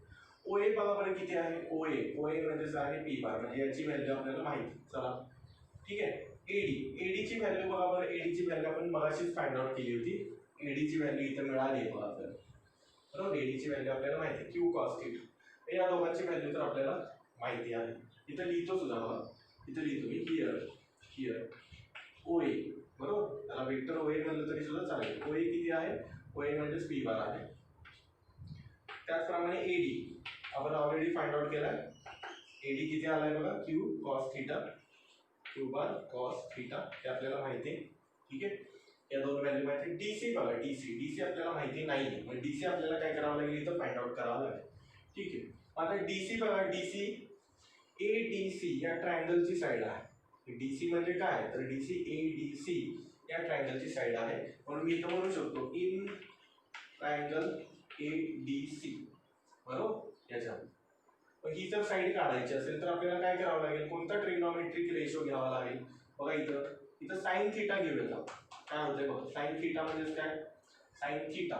ओए बघा बरं किती आहे? ओए म्हणजे आहे पी बार, म्हणजे याची व्हॅल्यू आपल्याला माहिती. चला, ठीक आहे. एडीची व्हॅल्यू बघा बरं. एडीची व्हॅल्यू आपण मगाशीच फाइंड आउट केली होती. एडीची व्हॅल्यू इथं मिळाली आहे बघा आपल्याला. बरोबर, एडीची व्हॅल्यू आपल्याला माहिती आहे, क्यू कॉस थीटा. या दोघांची व्हॅल्यू तर आपल्याला माहिती आहे. इथं लिहितो सुद्धा बघा, इथं लिहितो मी हिअर ओए. बरोबर, त्याला वेक्टर ओए म्हणलं तरी सुद्धा चालेल. ओए किती आहे? ओए म्हणजे पी बार आहे. त्याचप्रमाणे एडी आपण ऑलरेडी फाइंड आउट केलाय. एडी किती आलाय बघा? क्यू बार कॉस थीटा हे आपल्याला माहिती आहे. ठीक आहे. या दोन व्हॅल्यू माहिती. डीसी बघा, डीसी आपल्याला माहिती नाही. मग डीसी आपल्याला काय करावं लागेल? इथं फाइंड आउट करावं लागेल. ठीक आहे. आता डीसी बघा, डीसी ADC या ट्रायंगलची साईड आहे. DC म्हणजे काय, तर DC ADC या ट्रायंगलची साईड आहे. म्हणून मी इथं म्हणू शकतो इन ट्रायंगल ADC, बरोबर. याच्यामध्ये पण ही जर साईड काढायची असेल तर आपल्याला काय करावं लागेल, कोणता ट्रिग्नॉमेट्रिक रेशो घ्यावा लागेल. बघा इथं साइन थिटा घेऊया. काय होतंय बघा, साइन थिटा म्हणजे काय, sine theta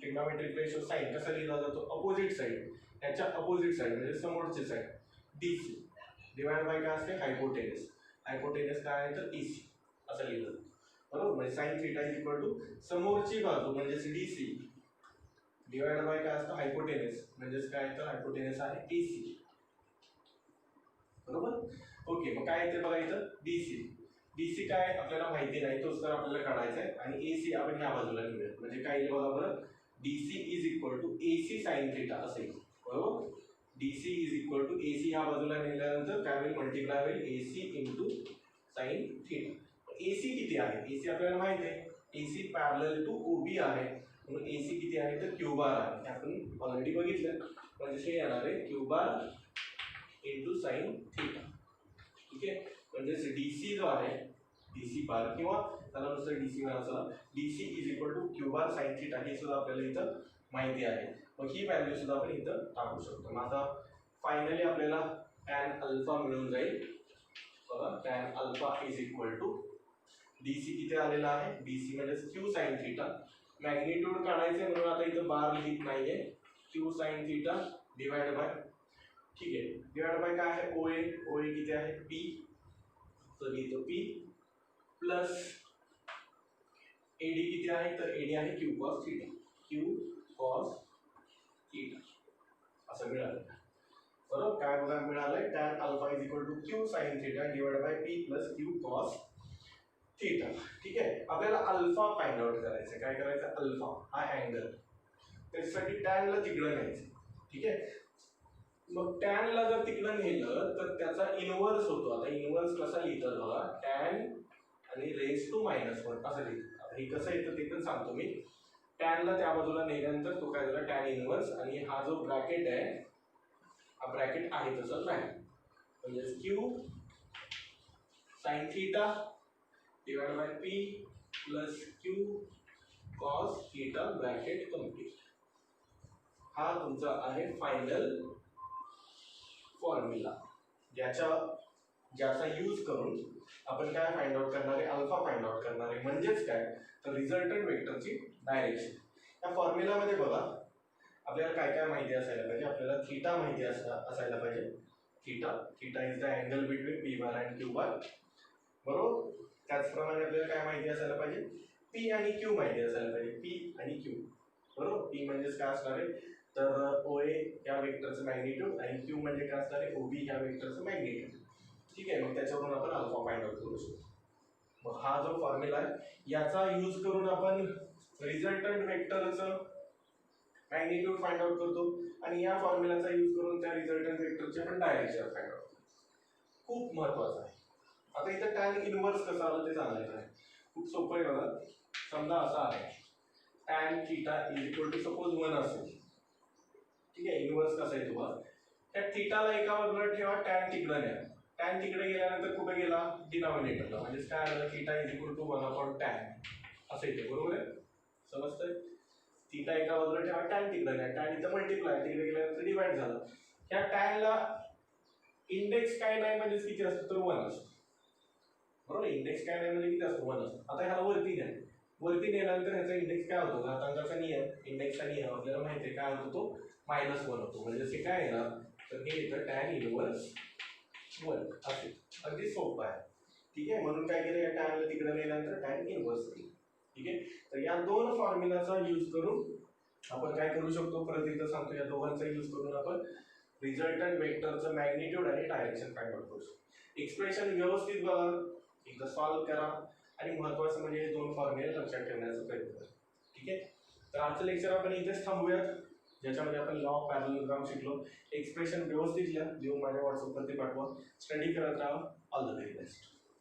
trigonometric ratio sine कसा लिहिला जातो, अपोजिट साइड, याच्या अपोजिट साइड म्हणजे समोरची साइड DC डिवाइड बाय काय असते, हायपोटेनस. हायपोटेनस काय आहे तर AC असं लिहिलं जातं, बरोबर. म्हणजे sine theta is equal to समोरची बाजू म्हणजे DC डिवाइड बाय काय असतं, हायपोटेनस म्हणजेच काय तर हायपोटेनस आहे AC, बरोबर. ओके, मग काय येते बघा इथं DC काय आपल्याला माहिती नाही, तोच तर आपल्याला काढायचा आहे. आणि AC आपण ह्या बाजूला घेऊया म्हणजे काय येईल बघा बरं, DC is equal to AC sine theta असेल, बरोबर. DC is equal to AC ह्या बाजूला नेल्यानंतर काय होईल, मल्टिप्लाय होईल AC into sine theta. AC किती आहे, AC आपल्याला माहिती आहे, AC पॅरलल टू OB आहे, म्हणून AC किती आहे तर क्यू बार आहे. हे आपण ऑलरेडी बघितलं, म्हणजे हे येणार आहे Q bar into sine theta. ठीक आहे, म्हणजे DC जो आहे DC बार किंवा त्याला नुसतं DC म्हणायचं, DC is equal to Q bar sine theta हे सुद्धा आपल्याला इथं माहिती आहे. मग ही व्हॅल्यू सुद्धा आपण इथं टाकू शकतो. मग आता फायनली आपल्याला टॅन अल्फा मिळून जाईल. बघा tan alpha is equal to DC किती आलेला आहे, DC म्हणजे क्यू साइन थिटा. मॅग्निट्यूड काढायचे म्हणून आता इथं बार लिहित नाहीये, Q sine theta divide by, ठीक आहे, डिवाइड बाय काय आहे OA किती आहे P, तर लिहितो P प्लस AD किती आहे तर AD आहे Q cos theta, Q cos theta असं मिळालं, बरोबर. काय बघा मिळालंय, tan alpha is equal to Q sin theta divide by P plus Q cos theta. ठीक आहे, आपल्याला अल्फा फाइंड आउट करायचं. काय करायचं, अल्फा हा अँगल, त्याच्यासाठी tan ला तिकडं न्यायचं. ठीक आहे, मग tan ला जर तिकडं नेलं तर त्याचा इनव्हर्स होतो. आता इनव्हर्स कसा लिहितात बघा, tan आणि रेज टू -1 असं लिहितात. आता हे कसं येतं ते पण सांगतो मी. tan ला त्या बाजूला नेल्यानंतर तो काय झाला tan इनव्हर्स, आणि हा जो ब्रॅकेट आहे हा ब्रॅकेट आहे तसंच राहील, म्हणजे Q sin theta divide by P plus Q cos theta bracket complete. हा तुमचा आहे फायनल फॉर्म्युला, ज्याचा यूज करून आपण काय फाइंड आउट करणार आहे, अल्फा फाइंड आउट करणार आहे. म्हणजेच काय तर रिझल्टंट वेक्टरची डायरेक्शन. या फॉर्म्युलामध्ये बघा आपल्याला काय काय माहिती असायला पाहिजे, आपल्याला थीटा माहिती असायला पाहिजे. Theta is the angle between P bar and Q बार, बरोबर. त्याचप्रमाणे आपल्याला काय माहिती असायला पाहिजे, P आणि Q माहिती असायला पाहिजे, P आणि Q, बरोबर. P म्हणजेच काय असणार आहे तर OA या वेक्टरचं मॅग्निट्यूड आणि Q म्हणजे काय असणार आहे OB या वेक्टरचं मॅग्निट्यूड. ठीक आहे, मग त्याच्यावरून आपण अल्फा फाइंड आउट करू शकतो. मग हा जो फॉर्म्युला आहे याचा यूज करून आपण रिझल्टंट वेक्टरचं मॅग्निट्यूड फाइंड आउट करतो, आणि या फॉर्म्युलाचा यूज करून त्या रिझल्टंट वेक्टरचे पण डायरेक्शन फाइंड आउट करतो. खूप महत्त्वाचं आहे. आता इथं tan इनव्हर्स कसं आलं ते सांगायचं आहे. खूप सोपं आहे बघा. समजा असा आहे tan theta is equal to suppose 1 असेल. ठीक आहे, इनव्हर्स कसं आहे तुम्हाला, त्या थीटाला एका बाजूला ठेवा, tan तिकडे न्या. tan तिकडे गेल्यानंतर कुठे गेला, डिनॉमिनेटरला, म्हणजे काय आलं theta is equal to 1/tan असं येते, बरोबर आहे. समजतंय, थीटा एका बाजूला ठेवा, tan तिकडे न्या, tan इथं मल्टिप्लाय तिकडे गेल्यानंतर डिवाइड झालं. ह्या tan ला इंडेक्स काय नाही म्हणजे किती असतं तर 1 असतं, बरोबर. इंडेक्स काय नाही म्हणजे किती असतो 1 असतो. आता ह्याला वरती न्या, वरती नेल्यानंतर ह्याचा इंडेक्स काय होतो, घातांकाचा नियम, इंडेक्सचा नियम आपल्याला माहिती आहे काय होतो तो -1 होतो. म्हणजे ते काय येणार तर हे येतं tan इनव्हर्स 1 असे. अगदी सोपं आहे. ठीक आहे, म्हणून काय केलं या tan ला तिकडे नेल्यानंतर tan इनव्हर्स. ठीक आहे, तर या दोन फॉर्म्युलाचा यूज करून आपण काय करू शकतो, परत एकदा सांगतो, या दोघांचा यूज करून आपण रिझल्टंट वेक्टरचं मॅग्निट्यूड आणि डायरेक्शन फाइंड आउट करू शकतो. एक्सप्रेशन व्यवस्थित बघा, एकदा सॉल्व्ह करा, आणि महत्त्वाचं म्हणजे हे दोन फॉर्म्युले लक्षात ठेवण्याचा प्रयत्न करा. ठीक आहे, तर आजचं लेक्चर आपण इथेच थांबूयात, ज्याच्यामध्ये आपण लॉ ऑफ पॅरललोग्राम शिकलो. एक्सप्रेशन व्यवस्थित लिहून माझ्या व्हॉट्सअपवरती पाठवा. स्टडी करत राहा. All the very best.